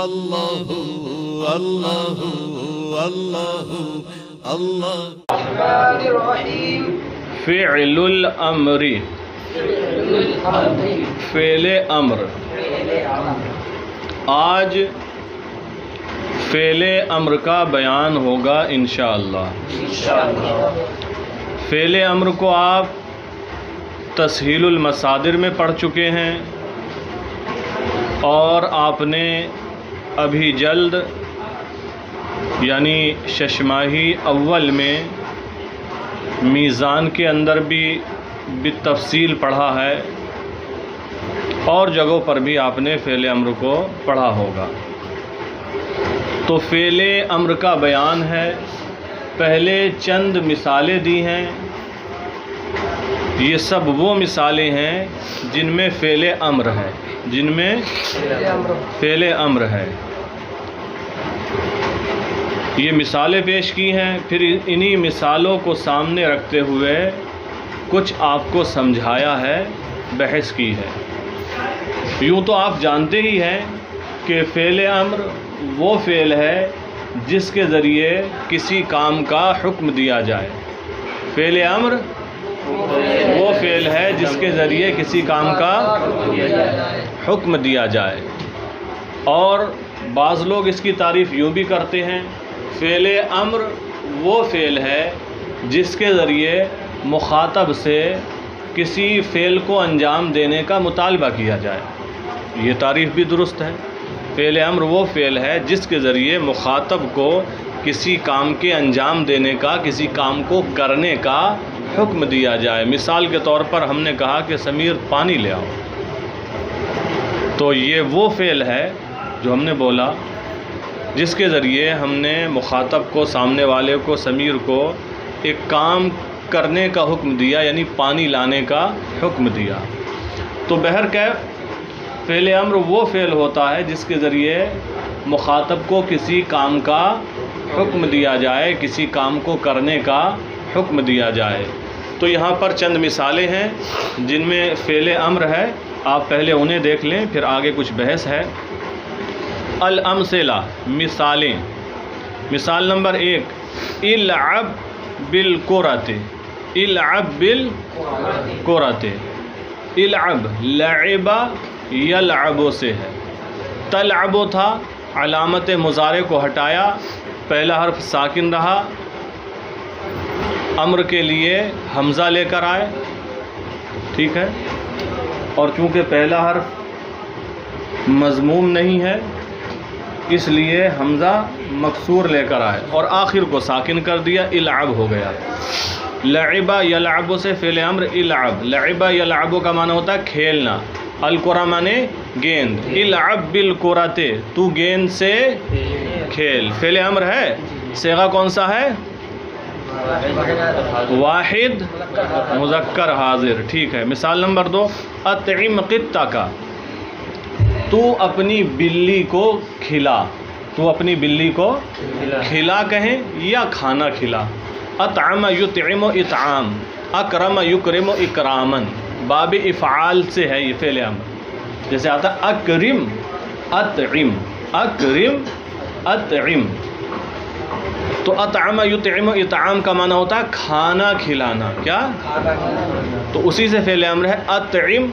اللہ اللہ اللہ اللہ۔ الرحمن الرحیم۔ فعل الامر، فعل امر۔ آج فعل امر کا بیان ہوگا انشاءاللہ۔ فعل امر کو آپ تسہیل المصادر میں پڑھ چکے ہیں، اور آپ نے ابھی جلد یعنی ششماہی اول میں میزان کے اندر بھی بالتفصیل پڑھا ہے، اور جگہوں پر بھی آپ نے فعل امر کو پڑھا ہوگا۔ تو فعل امر کا بیان ہے۔ پہلے چند مثالیں دی ہیں، یہ سب وہ مثالیں ہیں جن میں فعل امر ہے، جن میں فعل امر ہے۔ یہ مثالیں پیش کی ہیں، پھر انہی مثالوں کو سامنے رکھتے ہوئے کچھ آپ کو سمجھایا ہے، بحث کی ہے۔ یوں تو آپ جانتے ہی ہیں کہ فعل امر وہ فعل ہے جس کے ذریعے کسی کام کا حکم دیا جائے۔ فعل امر وہ فعل ہے جس کے ذریعے کسی کام کا حکم دیا جائے، اور بعض لوگ اس کی تعریف یوں بھی کرتے ہیں، فعل امر وہ فعل ہے جس کے ذریعے مخاطب سے کسی فعل کو انجام دینے کا مطالبہ کیا جائے۔ یہ تعریف بھی درست ہے۔ فعل امر وہ فعل ہے جس کے ذریعے مخاطب کو کسی کام کے انجام دینے کا، کسی کام کو کرنے کا حکم دیا جائے۔ مثال کے طور پر ہم نے کہا کہ سمیر پانی لے آؤ، تو یہ وہ فعل ہے جو ہم نے بولا جس کے ذریعے ہم نے مخاطب کو، سامنے والے کو، سمیر کو ایک کام کرنے کا حکم دیا، یعنی پانی لانے کا حکم دیا۔ تو بہرکیف فعل امر وہ فعل ہوتا ہے جس کے ذریعے مخاطب کو کسی کام کا حکم دیا جائے، کسی کام کو کرنے کا حکم دیا جائے۔ تو یہاں پر چند مثالیں ہیں جن میں فعل امر ہے، آپ پہلے انہیں دیکھ لیں، پھر آگے کچھ بحث ہے۔ الامثلہ، مثالیں۔ مثال نمبر 1، العب بالکرۃ، العب بالکرۃ۔ العب لعب یلعب سے ہے، تلعب تھا، علامت مضارع کو ہٹایا، پہلا حرف ساکن رہا، امر کے لیے حمزہ لے کر آئے، ٹھیک ہے، اور چونکہ پہلا حرف مضموم نہیں ہے اس لیے حمزہ مکسور لے کر آئے، اور آخر کو ساکن کر دیا، العب ہو گیا۔ لعب یلعب سے فعل امر العب، لعب یلعب کا معنی ہوتا ہے کھیلنا، الکرہ معنی گیند، العب بالکرۃ تو گیند سے کھیل، فعل امر ہے، صیغہ کون سا ہے؟ واحد مذکر حاضر، ٹھیک ہے۔ مثال نمبر 2، اطعم قطک، تو اپنی بلی کو کھلا، تو اپنی بلی کو کھلا کہیں یا کھانا کھلا۔ اطعم یطعم اطعام، اکرم یکرم اکراما، باب افعال سے ہے یہ فعل امر، جیسے آتا ہے اکرم اطعم، اکرم اطعم۔ تو اطعم یطعم اطعام کا معنی ہوتا ہے کھانا کھلانا، کیا؟ تو اسی سے فعل امر ہے اطعم،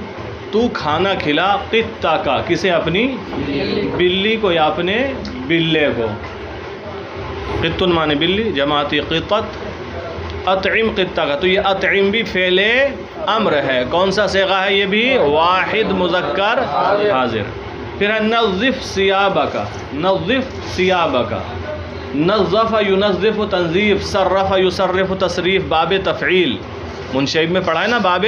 تو کھانا کھلا، قطہ کا، کسے؟ اپنی بلی کو یا اپنے بلے کو۔ قطن معنی بلی، جماعتی قطت، اطعم قطہ کا، تو یہ اطعم بھی فعل امر ہے، کون سا صیغہ ہے؟ یہ بھی واحد مذکر حاضر۔ پھر ہے نظف ثیابک، نظف ثیابک، نظف ینظف تنظیف، صرف یصرف تصریف، باب تفعیل، منشئ میں پڑھا ہے نا، باب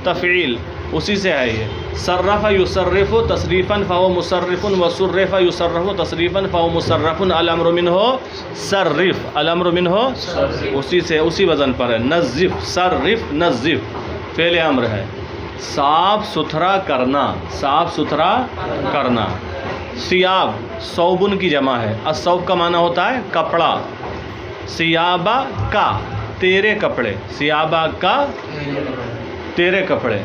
تفعیل، اسی سے ہے یہ۔ صرف یصرف تصریفا فهو مصرف، وصرف یصرف تصریفا فهو مصرف، الامر منہ صرف، الامر منہ اسی سے، اسی وزن پر ہے، نظف، صرف، نظف فعل امر ہے، صاف ستھرا کرنا، صاف ستھرا کرنا۔ ثیاب ثوبن کی جمع ہے، الثوب کا معنی ہوتا ہے کپڑا، ثیابہ کا تیرے کپڑے، ثیابہ کا تیرے کپڑے۔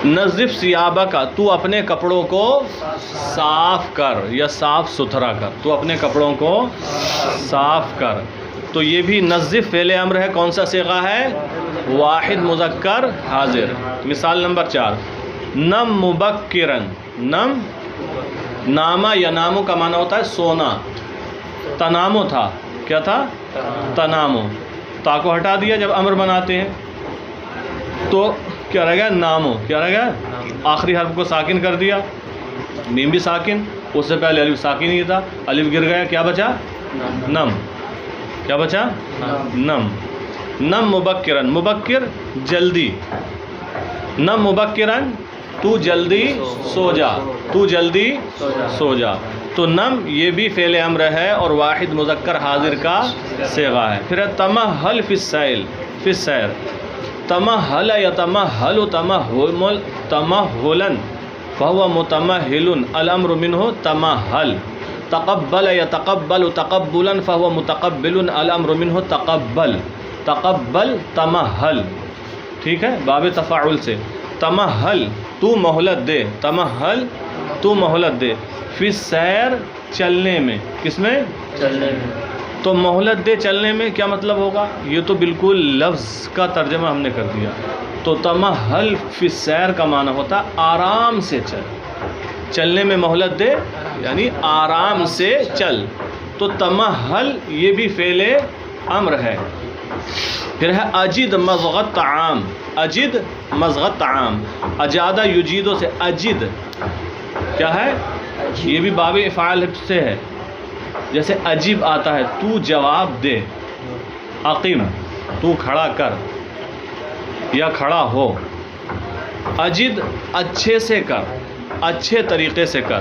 نظف ثیابہ کا، تو اپنے کپڑوں کو صاف کر یا صاف ستھرا کر، تو اپنے کپڑوں کو صاف کر. تو یہ بھی نظف فعل امر ہے، کون سا صیغہ ہے؟ واحد مذکر حاضر. مثال نمبر 4، نم مبکرن. نم، نامہ یا نامو کا معنی ہوتا ہے سونا. تنامو تھا، کیا تھا؟ تنامو. تا کو ہٹا دیا جب امر بناتے ہیں تو کیا رہ گیا؟ نامو. کیا رہ گیا؟ آخری حرف کو ساکن کر دیا. میم بھی ساکن، اس سے پہلے الف ساکن ہی تھا، الف گر گیا، کیا بچا؟ نم. کیا بچا؟ نم. نم مبکرن، مبکر جلدی. نم مبکرن، تو جلدی سو جا، تو جلدی سو جا. تو نم یہ بھی فعل امر ہے اور واحد مذکر حاضر کا صیغہ ہے. پھر ہے تمہل فی السیل، فی السیر. تمہل یتمہل تمہلا فہو متمہل، الامر منہ تمہل. تقبل یتقبل تقبلا فہو متقبل، الامر منہ تقبل. تقبل تمہل، ٹھیک ہے، باب تفاعل سے. تمہل تو مہلت دے، تمہل تو مہلت دے. فی السیر چلنے میں، کس میں؟ چلنے میں. تو مہلت دے چلنے میں کیا مطلب ہوگا؟ یہ تو بالکل لفظ کا ترجمہ ہم نے کر دیا. تو تمہل فی السیر کا معنی ہوتا آرام سے چل. چلنے میں مہلت دے یعنی آرام سے چل. تو تمہل یہ بھی فعل امر ہے. پھر ہے اجد مضغت طعام. اجد مضغت طعام، اجادہ یجیدو سے اجد کیا ہے؟ یہ بھی باب افعال سے ہے. جیسے عجیب آتا ہے تو جواب دے، اقیم تو کھڑا کر یا کھڑا ہو. اجد اچھے سے کر، اچھے طریقے سے کر.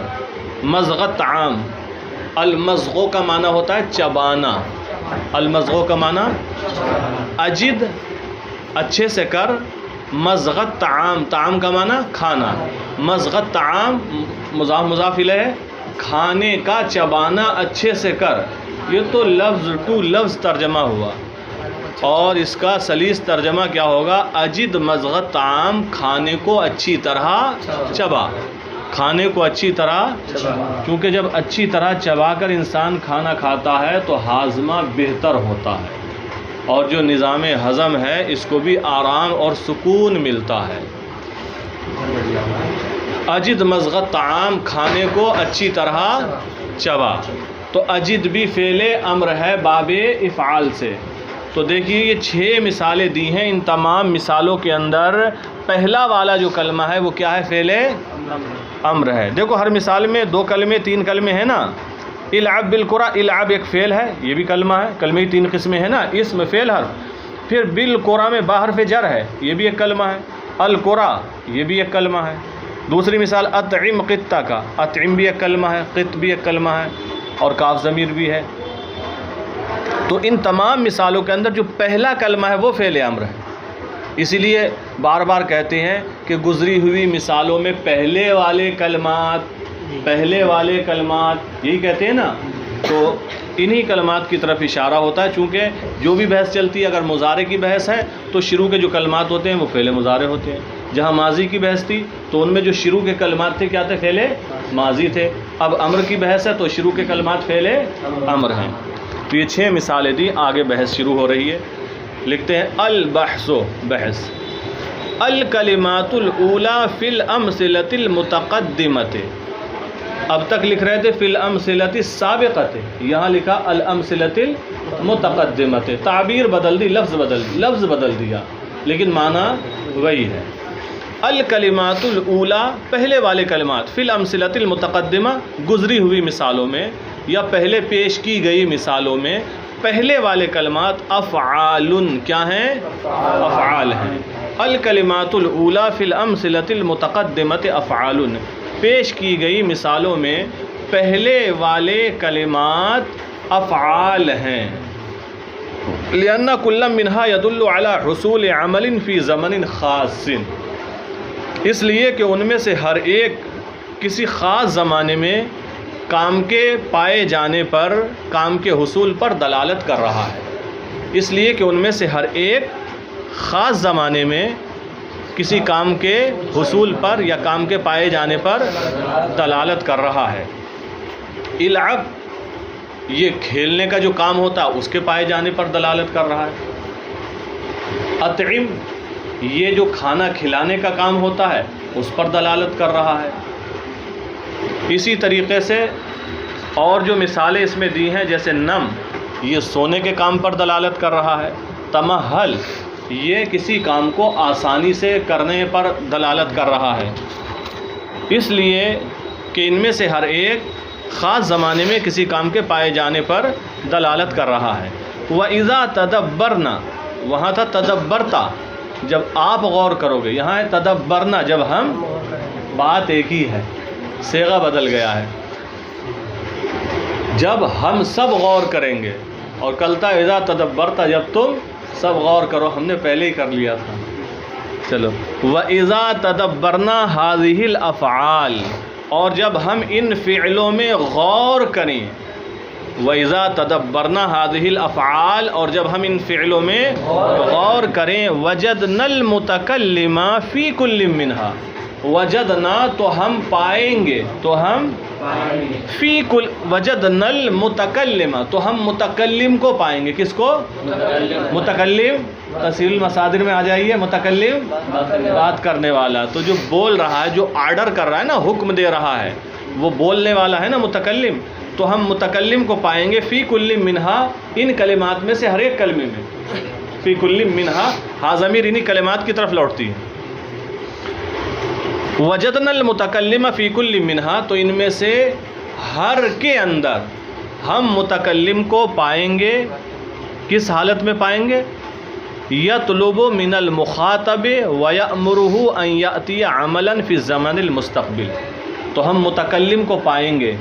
مضغت طعام، المضغو کا معنی ہوتا ہے چبانا. المضغو کا معنی اجد اچھے سے کر. مضغت طعام، طعام کا معنی کھانا. مضغت طعام مضاف مضاف الیہ، کھانے کا چبانا اچھے سے کر. یہ تو لفظ ٹو لفظ ترجمہ ہوا اور اس کا سلیس ترجمہ کیا ہوگا؟ اجد مضغت طعام، کھانے کو اچھی طرح چبا. کھانے کو اچھی طرح، کیونکہ جب اچھی طرح چبا کر انسان کھانا کھاتا ہے تو ہاضمہ بہتر ہوتا ہے اور جو نظام ہضم ہے اس کو بھی آرام اور سکون ملتا ہے. اجد مضغت طعام، کھانے کو اچھی طرح چبا. تو اجد بھی فعل امر ہے باب افعال سے. تو دیکھیے یہ 6 مثالیں دی ہیں. ان تمام مثالوں کے اندر پہلا والا جو کلمہ ہے وہ کیا ہے؟ فعل امر ہے. دیکھو ہر مثال میں 2 کلمے 3 کلمے ہیں نا. العب بالقرا، العب ایک فعل ہے، یہ بھی کلمہ ہے. کلمے کی 3 قسمیں ہیں نا، اسم فعل حرف. پھر بالقرا میں با حرف جر ہے، یہ بھی ایک کلمہ ہے. القرا یہ بھی ایک کلمہ ہے. دوسری مثال اطعم قطہ کا، اطعم بھی ایک کلمہ ہے، قط بھی ایک کلمہ ہے اور کاف ضمیر بھی ہے. تو ان تمام مثالوں کے اندر جو پہلا کلمہ ہے وہ فعل امر ہے. اسی لیے بار بار کہتے ہیں کہ گزری ہوئی مثالوں میں پہلے والے کلمات یہی کہتے ہیں نا. تو انہی کلمات کی طرف اشارہ ہوتا ہے. چونکہ جو بھی بحث چلتی ہے اگر مضارع کی بحث ہے تو شروع کے جو کلمات ہوتے ہیں وہ فعل مضارع ہوتے ہیں. جہاں ماضی کی بحث تھی تو ان میں جو شروع کے کلمات تھے کیا تھے؟ فعل ماضی تھے. اب امر کی بحث ہے تو شروع کے کلمات فعل امر ہیں. تو یہ 6 مثالیں دی. آگے بحث شروع ہو رہی ہے. لکھتے ہیں البحث، بحث. الکلمات الاولی فی الامثلۃ المتقدمۃ. اب تک لکھ رہے تھے فی الامثلۃ السابقۃ، یہاں لکھا الامثلۃ المتقدمۃ. تعبیر بدل دی، لفظ بدل دیا لیکن معنی وہی ہے. الکلمات الاولی پہلے والے کلمات، فی الامثلۃ المتقدمہ گزری ہوئی مثالوں میں یا پہلے پیش کی گئی مثالوں میں پہلے والے کلمات افعال کیا ہیں؟ افعال ہیں. الکلمات الاولی فی الامثلۃ المتقدمۃ افعال، پیش کی گئی مثالوں میں پہلے والے کلمات افعال ہیں. لأن كل منها يدل على حصول عمل في زمن خاص، اس لیے کہ ان میں سے ہر ایک کسی خاص زمانے میں کام کے پائے جانے پر، کام کے حصول پر دلالت کر رہا ہے. اس لیے کہ ان میں سے ہر ایک خاص زمانے میں کسی کام کے حصول پر یا کام کے پائے جانے پر دلالت کر رہا ہے۔ العب یہ کھیلنے کا جو کام ہوتا ہے اس کے پائے جانے پر دلالت کر رہا ہے۔ اطعم یہ جو کھانا کھلانے کا کام ہوتا ہے اس پر دلالت کر رہا ہے۔ اسی طریقے سے اور جو مثالیں اس میں دی ہیں جیسے نم یہ سونے کے کام پر دلالت کر رہا ہے۔ تمہل یہ کسی کام کو آسانی سے کرنے پر دلالت کر رہا ہے، اس لیے کہ ان میں سے ہر ایک خاص زمانے میں کسی کام کے پائے جانے پر دلالت کر رہا ہے۔ وَإِذَا تَدَبَّرْنَا وہاں تھا تدبرتا جب آپ غور کرو گے، یہاں ہے تدبرنا جب ہم، بات ایک ہی ہے، صیغہ بدل گیا ہے، جب ہم سب غور کریں گے، اور کل تھا اذا تدبرتا جب تم سب غور کرو، ہم نے پہلے ہی کر لیا تھا۔ چلو وَإِذَا تَدَبَّرْنَا هَذِهِ الْأَفْعَالِ اور جب ہم ان فعلوں میں غور کریں، وَإِذَا تَدَبَّرْنَا هَذِهِ الْأَفْعَالِ اور جب ہم ان فعلوں میں غور کریں، وَجَدْنَا الْمُتَكَلِّمَ فِي كُلٍّ مِّنْهَا وجدنا تو ہم پائیں گے، تو ہم فی کل وجدنا المتکلم تو ہم متکلم کو پائیں گے، کس کو؟ متکلم تفصیل المصادر میں آ جائیے، متکلم بات کرنے والا، تو جو بول رہا ہے، جو آرڈر کر رہا ہے نا، حکم دے رہا ہے، وہ بولنے والا ہے نا متکلم، تو ہم متکلم کو پائیں گے فی کل منہا ان کلمات میں سے ہر ایک کلمے میں، فی کل منہا ہا ضمیر انہی کلمات کی طرف لوٹتی ہے۔ وجدنا المتکلم فی کل منہا تو ان میں سے ہر کے اندر ہم متکلم کو پائیں گے، کس حالت میں پائیں گے؟ یطلب من المخاطب ویأمرہ ان یأتی عملا فی الزمن المستقبل تو ہم متکلم کو پائیں گے،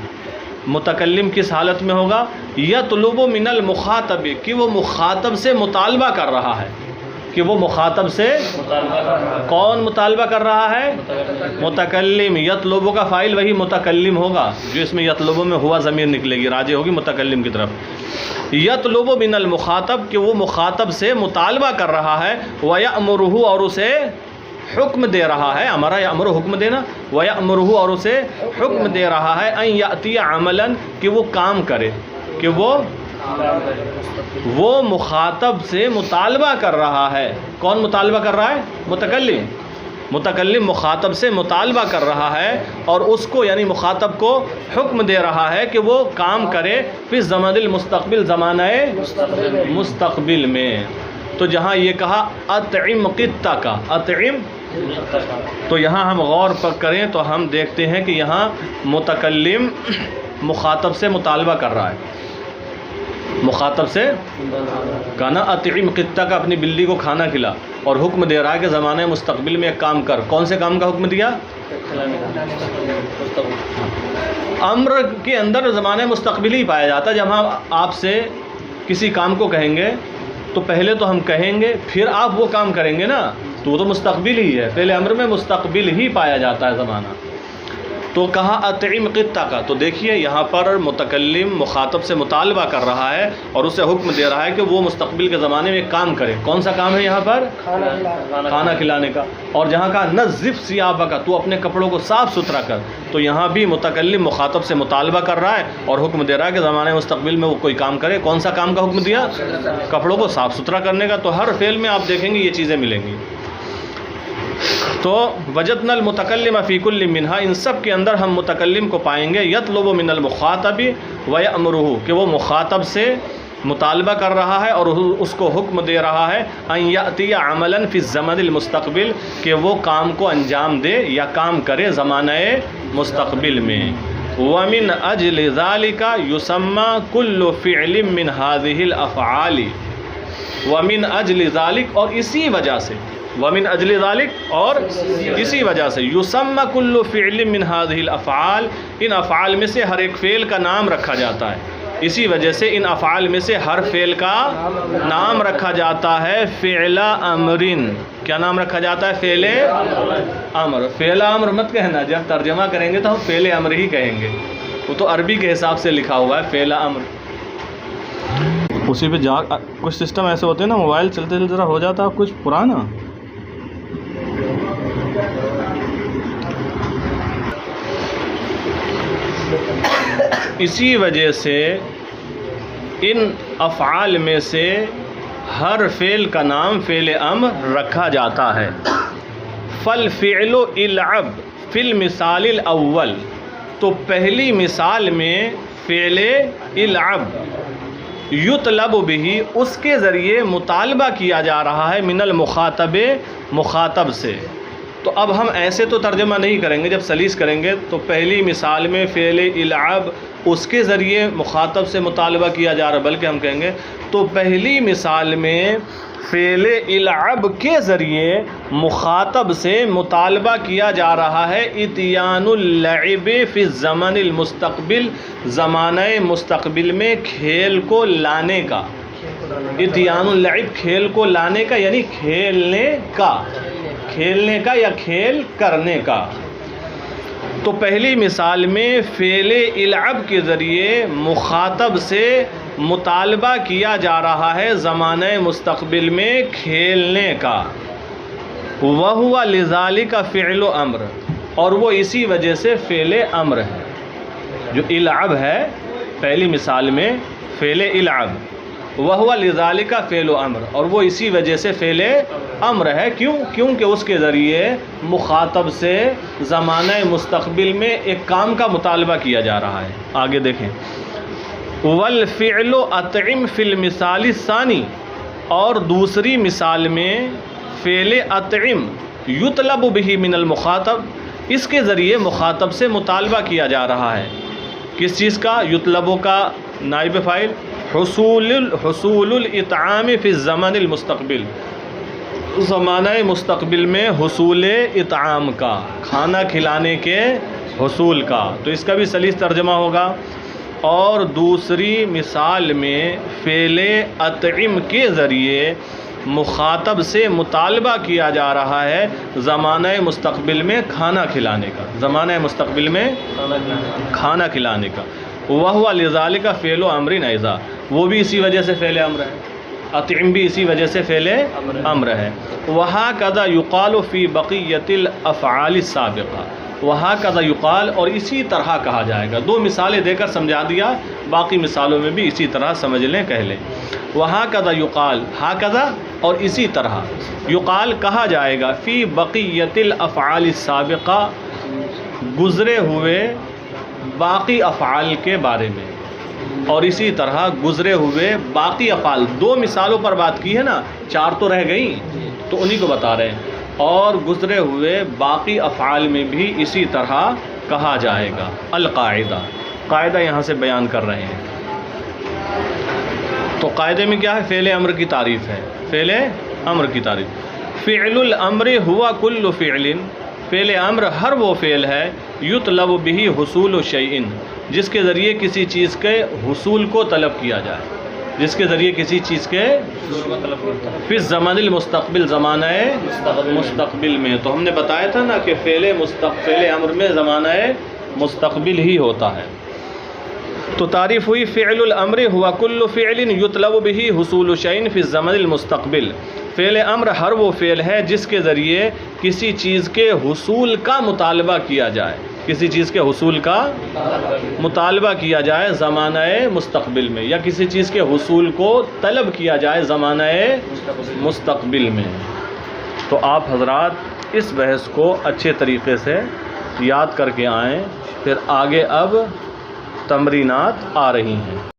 متکلم کس حالت میں ہوگا؟ یطلب من المخاطب کہ وہ مخاطب سے مطالبہ کر رہا ہے، کہ وہ مخاطب سے کون مطالبہ کر رہا ہے؟ متکلم۔ یطلب کا فاعل وہی متکلم ہوگا جو اس میں یطلب میں ہوا ضمیر نکلے گی، راجع ہوگی متکلم کی طرف۔ یطلب من المخاطب کہ وہ مخاطب سے مطالبہ کر رہا ہے، ویأمرہ اور اسے حکم دے رہا ہے، امرا یامر حکم دینا، ویأمرہ اور اسے حکم دے رہا ہے، ان یأتی عملا کہ وہ کام کرے، کہ وہ مخاطب سے مطالبہ کر رہا ہے۔ کون مطالبہ کر رہا ہے؟ متکلم۔ متکلم مخاطب سے مطالبہ کر رہا ہے اور اس کو یعنی مخاطب کو حکم دے رہا ہے کہ وہ کام کرے فی الزمن المستقبل زمانہ مستقبل میں۔ تو جہاں یہ کہا اطعم قطہ کا اطعم، تو یہاں ہم غور پر کریں تو ہم دیکھتے ہیں کہ یہاں متکلم مخاطب سے مطالبہ کر رہا ہے، مخاطب سے کہنا اطعم قطہ کا اپنی بلی کو کھانا کھلا، اور حکم دے رہا ہے کہ زمانہ مستقبل میں ایک کام کر۔ کون سے کام کا حکم دیا؟ امر کے اندر زمانہ مستقبل ہی پایا جاتا ہے۔ جب ہم آپ سے کسی کام کو کہیں گے تو پہلے تو ہم کہیں گے پھر آپ وہ کام کریں گے نا، تو وہ تو مستقبل ہی ہے، پہلے امر میں مستقبل ہی پایا جاتا ہے زمانہ۔ تو کہا اطعم قطہ کا، تو دیکھیے یہاں پر متکلم مخاطب سے مطالبہ کر رہا ہے اور اسے حکم دے رہا ہے کہ وہ مستقبل کے زمانے میں ایک کام کرے۔ کون سا کام ہے یہاں پر؟ کھانا کھلانے کا۔ اور جہاں کہا نظف ثیابک تو اپنے کپڑوں کو صاف ستھرا کر، تو یہاں بھی متکلم مخاطب سے مطالبہ کر رہا ہے اور حکم دے رہا ہے کہ زمانے مستقبل میں وہ کوئی کام کرے۔ کون سا کام کا حکم دیا؟ کپڑوں کو صاف ستھرا کرنے کا۔ تو ہر فعل میں آپ دیکھیں گے یہ چیزیں ملیں گی۔ تو وجدنا المتکلم فی کل منہا ان سب کے اندر ہم متکلم کو پائیں گے، یطلب من المخاطب ویأمرہ کہ وہ مخاطب سے مطالبہ کر رہا ہے اور اس کو حکم دے رہا ہے، ان یأتی عملا فی الزمن المستقبل کہ وہ کام کو انجام دے یا کام کرے زمانہ مستقبل میں۔ ومن اجل ذلک یسمى کل فعل من هذه الافعال ومن اجل ذلک اور اسی وجہ سے، ومن اجل ذلک اور اسی وجہ سے، یسمى کل فعل من هذه الافعال ان افعال میں سے ہر ایک فعل کا نام رکھا جاتا ہے، اسی وجہ سے ان افعال میں سے ہر فعل کا نام رکھا جاتا ہے فعل امرن۔ کیا نام رکھا جاتا ہے؟ فعل امر۔ فعل امر مت کہنا، جب ترجمہ کریں گے تو ہم فعل امر ہی کہیں گے، وہ تو عربی کے حساب سے لکھا ہوا ہے فعل امر۔ اسی پہ جا کچھ سسٹم ایسے ہوتے ہیں نا، موبائل چلتے چلتے ہو جاتا ہے کچھ پرانا، اسی وجہ سے ان افعال میں سے ہر فعل کا نام فعل امر رکھا جاتا ہے۔ فالفعل العب فی المثال الاول، تو پہلی مثال میں فعل العب یطلب بھی، اس کے ذریعے مطالبہ کیا جا رہا ہے، من المخاطب، مخاطب سے۔ تو اب ہم ایسے تو ترجمہ نہیں کریں گے، جب سلیس کریں گے تو پہلی مثال میں فعل العب اس کے ذریعے مخاطب سے مطالبہ کیا جا رہا ہے، بلکہ ہم کہیں گے تو پہلی مثال میں فعل العب کے ذریعے مخاطب سے مطالبہ کیا جا رہا ہے اتیان اللعب فی الزمن المستقبل، زمانہ مستقبل میں کھیل کو لانے کا۔ اتیان اللعب کھیل کو لانے کا یعنی کھیلنے کا، کھیلنے کا یا کھیل کرنے کا۔ تو پہلی مثال میں فعل العب کے ذریعے مخاطب سے مطالبہ کیا جا رہا ہے زمانہ مستقبل میں کھیلنے کا۔ وَهُوَ لِذَلِكَ فِعْلُ امر، اور وہ اسی وجہ سے فعل امر ہے۔ جو العب ہے پہلی مثال میں فعل العب، وَهُوَ لِذَلِكَ فعل امر، اور وہ اسی وجہ سے فعل امر ہے۔ کیوں؟ کیونکہ اس کے ذریعے مخاطب سے زمانہ مستقبل میں ایک کام کا مطالبہ کیا جا رہا ہے۔ آگے دیکھیں، والفعل اطعم فی المثال الثانی، اور دوسری مثال میں فعل اطعم یطلب به من المخاطب، اس کے ذریعے مخاطب سے مطالبہ کیا جا رہا ہے کس چیز کا؟ یطلب کا نائب فاعل حصول الاطعام فی الزمن المستقبل، زمانہ مستقبل میں حصول اطعام کا، کھانا کھلانے کے حصول کا۔ تو اس کا بھی سلیس ترجمہ ہوگا۔ اور دوسری مثال میں فعل اطعم کے ذریعے مخاطب سے مطالبہ کیا جا رہا ہے زمانہ مستقبل میں کھانا کھلانے کا، زمانہ مستقبل میں کھانا کھلانے کا۔ وَهُوَ لِذَلِكَ فعل امر ایضا، وہ بھی اسی وجہ سے فعل امر ہے، اطعم بھی اسی وجہ سے فعل امر ہے۔ وَهَكَذَا يُقَالُ فِي بَقِيَّةِ الْأَفْعَالِ السَّابِقَةِ، وَهَكَذَا يُقال، اور اسی طرح کہا جائے گا۔ دو مثالیں دے کر سمجھا دیا، باقی مثالوں میں بھی اسی طرح سمجھ لیں، کہہ لیں۔ وَهَكَذَا يُقال، هَكَذا اور اسی طرح، یقال کہا جائے گا، فی بقیۃ الافعال السابقہ، گزرے ہوئے باقی افعال کے بارے میں، اور اسی طرح گزرے ہوئے باقی افعال۔ دو مثالوں پر بات کی ہے نا، چار تو رہ گئیں، تو انہی کو بتا رہے ہیں۔ اور گزرے ہوئے باقی افعال میں بھی اسی طرح کہا جائے گا۔ القاعدہ، قاعدہ یہاں سے بیان کر رہے ہیں۔ تو قاعدے میں کیا ہے؟ فعل امر کی تعریف ہے، فعل امر کی تعریف۔ فعل الامر ہوا کل فعل، فعل امر ہر وہ فعل ہے یطلب به حصول شیء، جس کے ذریعے کسی چیز کے حصول کو طلب کیا جائے، جس کے ذریعے کسی چیز کے فی الزمن المستقبل، زمانہ مستقبل میں۔ تو ہم نے بتایا تھا نا کہ فعل امر میں زمانہ مستقبل ہی ہوتا ہے۔ تو تعریف ہوئی، فعل الامر ہوا کل فعل یطلب به حصول شیء فی الزمن المستقبل، فعل امر ہر وہ فعل ہے جس کے ذریعے کسی چیز کے حصول کا مطالبہ کیا جائے، کسی چیز کے حصول کا مطالبہ کیا جائے زمانہ مستقبل میں، یا کسی چیز کے حصول کو طلب کیا جائے زمانہ مستقبل میں۔ تو آپ حضرات اس بحث کو اچھے طریقے سے یاد کر کے آئیں، پھر آگے اب تمرینات آ رہی ہیں۔